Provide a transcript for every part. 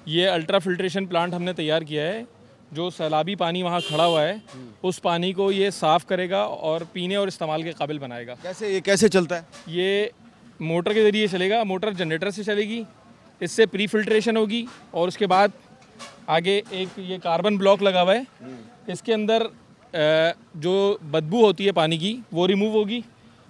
ये ultra filtration plant हमने तैयार किया है। जो सैलाबी पानी वहाँ खड़ा हुआ है उस पानी को ये साफ़ करेगा और पीने और इस्तेमाल के काबिल बनाएगा। ये कैसे चलता है? ये मोटर के ज़रिए चलेगा, मोटर जनरेटर से चलेगी, इससे प्री फिल्ट्रेशन होगी और उसके बाद आगे एक ये कार्बन ब्लॉक लगा हुआ है, इसके अंदर जो बदबू होती है पानी की वो रिमूव होगी।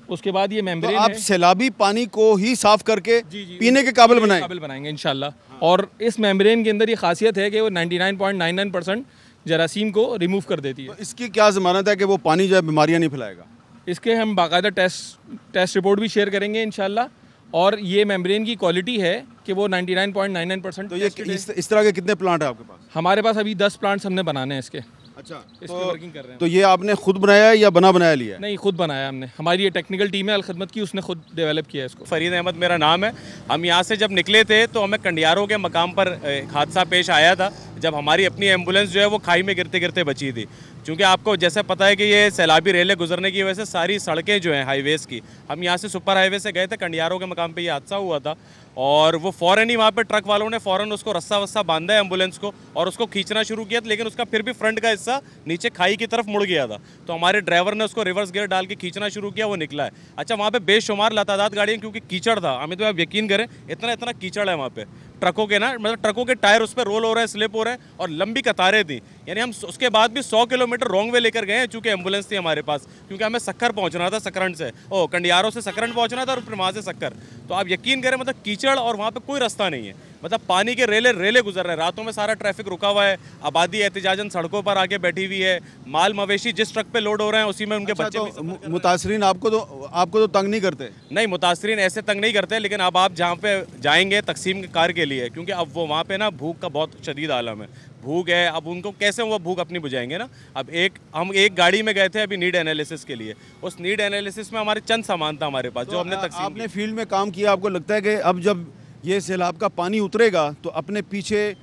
उसके बाद ये मेम्ब्रेन तो आप सैलाबी पानी को ही साफ करके पीने के काबिल बनाएंगे इंशाल्लाह। और इस मेम्ब्रेन के अंदर ये खासियत है कि वो 99.99% जरासीम को रिमूव कर देती है। तो इसकी क्या ज़मानत है कि वो पानी जो है बीमारियां नहीं फैलाएगा? इसके हम बाकायदा टेस्ट रिपोर्ट भी शेयर करेंगे इंशाल्लाह। और ये मेम्ब्रेन की क्वालिटी है कि वो 99.99%। तो ये इस तरह के कितने प्लांट है आपके पास? हमारे पास अभी 10 प्लांट्स हमने बनाने हैं इसके। अच्छा, इसकी वर्किंग कर रहे हैं। तो ये आपने खुद बनाया है या बना बनाया लिया है? नहीं, खुद बनाया हमने। हमारी ये टेक्निकल टीम है अलखदमत की, उसने खुद डेवलप किया है इसको। फरीद अहमद मेरा नाम है। हम यहाँ से जब निकले थे तो हमें कंडियारों के मकाम पर हादसा पेश आया था, जब हमारी अपनी एम्बुलेंस जो है वो खाई में गिरते गिरते बची थी। क्योंकि आपको जैसे पता है कि ये सैलाबी रेलें गुजरने की वजह से सारी सड़कें जो हैं हाईवेज़ की, हम यहाँ से सुपर हाईवे से गए थे, कंडियारों के मकाम पे ये हादसा हुआ था और वो फ़ौरन ही वहाँ पे ट्रक वालों ने फ़ौरन उसको रस्सा वस्सा बांधा है एम्बुलेंस को और उसको खींचना शुरू किया, लेकिन उसका फिर भी फ्रंट का हिस्सा नीचे खाई की तरफ मुड़ गया था। तो हमारे ड्राइवर ने उसको रिवर्स गियर डाल के खींचना शुरू किया, वो निकला है। अच्छा, वहाँ पे बेशुमार लातादाद गाड़ियाँ, क्योंकि कीचड़ था, हमें तो आप यकीन करें इतना इतना कीचड़ है वहाँ पे, ट्रकों के ना, मतलब ट्रकों के टायर उस पर रोल हो रहे हैं, स्लिप हो रहे हैं और लंबी कतारें थी। यानी हम उसके बाद भी 100 किलोमीटर रॉन्ग वे लेकर गए हैं, चूँकि एम्बुलेंस थी हमारे पास, क्योंकि हमें सक्कर पहुंचना था, सकरंड से कंडियारों से सकरंड पहुंचना था और फिर वहाँ से सक्कर। तो आप यकीन करें, मतलब कीचड़ और वहाँ पे कोई रास्ता नहीं है, मतलब पानी के रेले गुजर रहे हैं। रातों में सारा ट्रैफिक रुका हुआ है, आबादी एहतिजाजन सड़कों पर आके बैठी हुई है, माल मवेशी जिस ट्रक पे लोड हो रहे हैं उसी में उनके बच्चे। तो मुतासरीन आपको तो तंग नहीं करते? नहीं, मुतासरीन ऐसे तंग नहीं करते, लेकिन अब आप जहाँ पे जाएंगे तकसीम कार के लिए, क्योंकि अब वो वहाँ पे ना भूख का बहुत शदीद आलम है, भूख है। अब उनको कैसे वो भूख अपनी बुझाएंगे ना। अब हम एक गाड़ी में गए थे अभी नीड एनालिसिस के लिए, उस नीड एनालिसिस में हमारे चंद सामान था हमारे पास, जो हमने तकसीम। आपने फील्ड में काम किया, आपको लगता है कि अब जब ये सैलाब का पानी उतरेगा तो अपने पीछे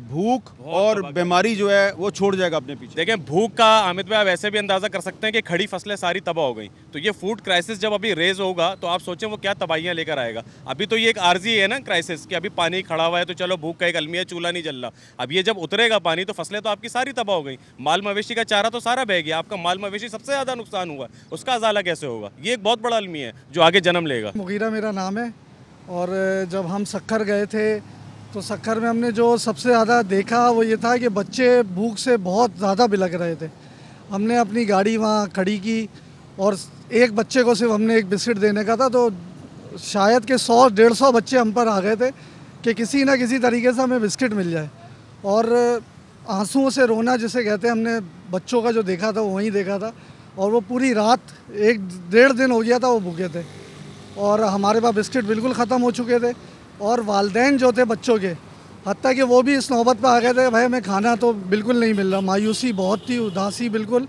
भूख और बीमारी जो है वो छोड़ जाएगा अपने पीछे? देखें, भूख का हामिद भाई आप ऐसे भी अंदाज़ा कर सकते हैं कि खड़ी फसलें सारी तबाह हो गई, तो ये फूड क्राइसिस जब अभी रेज होगा तो आप सोचें वो क्या तबाहियां लेकर आएगा। अभी तो ये एक आर्जी है ना क्राइसिस, कि अभी पानी खड़ा हुआ है तो चलो भूख का एक अलमिया, चूल्हा नहीं जल रहा। अब ये जब उतरेगा पानी तो फसलें तो आपकी सारी तबाह हो गई, माल मवेशी का चारा तो सारा बह गया, आपका माल मवेशी सबसे ज़्यादा नुकसान हुआ, उसका अजाला कैसे होगा? ये एक बहुत बड़ा अलमिया है जो आगे जन्म लेगा। मुगीरा मेरा नाम है। और जब हम सक्खर गए थे तो सक्खर में हमने जो सबसे ज़्यादा देखा वो ये था कि बच्चे भूख से बहुत ज़्यादा बिलख रहे थे। हमने अपनी गाड़ी वहाँ खड़ी की और एक बच्चे को सिर्फ हमने एक बिस्किट देने का था, तो शायद कि 100-150 बच्चे हम पर आ गए थे कि किसी न किसी तरीके से हमें बिस्किट मिल जाए। और आंसुओं से रोना जिसे कहते हैं, हमने बच्चों का जो देखा था वो वहीं देखा था। और वो पूरी रात 1-1.5 दिन हो गया था वो भूखे थे और हमारे पास बिस्किट बिल्कुल ख़त्म हो चुके थे। और वालिदैन जो थे बच्चों के, हत्ता कि वो भी इस नौबत पर आ गए थे, भाई हमें खाना तो बिल्कुल नहीं मिल रहा। मायूसी बहुत थी, उदासी बिल्कुल।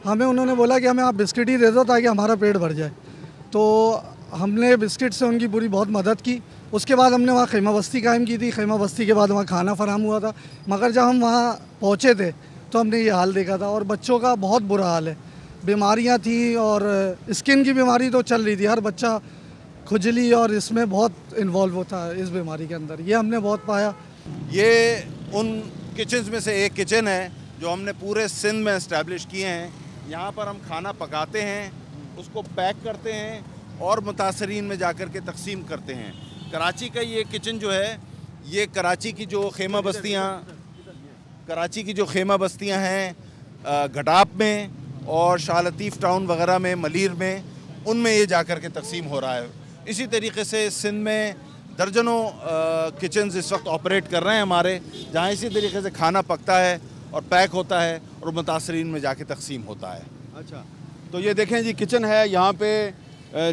हमें उन्होंने बोला कि हमें आप बिस्किट ही दे दो ताकि हमारा पेट भर जाए। तो हमने बिस्किट से उनकी पूरी बहुत मदद की। उसके बाद हमने वहाँ खैमा बस्ती कायम की थी। खैमा बस्ती के बाद वहाँ खाना फराहम हुआ था। मगर जब हम वहाँ पहुँचे थे तो हमने ये हाल देखा था और बच्चों का बहुत बुरा हाल है। बीमारियाँ थी और स्किन की बीमारी तो चल रही थी, हर बच्चा खुजली और इसमें बहुत इन्वॉल्व होता है इस बीमारी के अंदर, ये हमने बहुत पाया। ये उन किचन्स में से एक किचन है जो हमने पूरे सिंध में इस्टेब्लिश किए हैं। यहाँ पर हम खाना पकाते हैं, उसको पैक करते हैं और मुतासरीन में जाकर के तकसीम करते हैं। कराची का ये किचन जो है, ये कराची की जो खेमा बस्तियाँ हैं घटाप में और शाह लतीफ़ टाउन वगैरह में, मलीर में, उनमें ये जाकर के तकसीम हो रहा है। इसी तरीके से सिंध में दर्जनों किचन्स इस वक्त ऑपरेट कर रहे हैं हमारे, जहाँ इसी तरीके से खाना पकता है और पैक होता है और मुतासरीन में जाके तकसीम होता है। अच्छा, तो ये देखें जी किचन है, यहाँ पे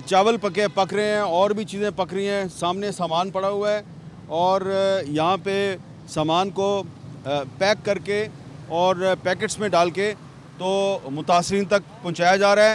चावल पक रहे हैं और भी चीज़ें पक रही हैं। सामने सामान पड़ा हुआ है और यहाँ पे सामान को पैक करके और पैकेट्स में डाल के तो मुतासरीन तक पहुँचाया जा रहा है।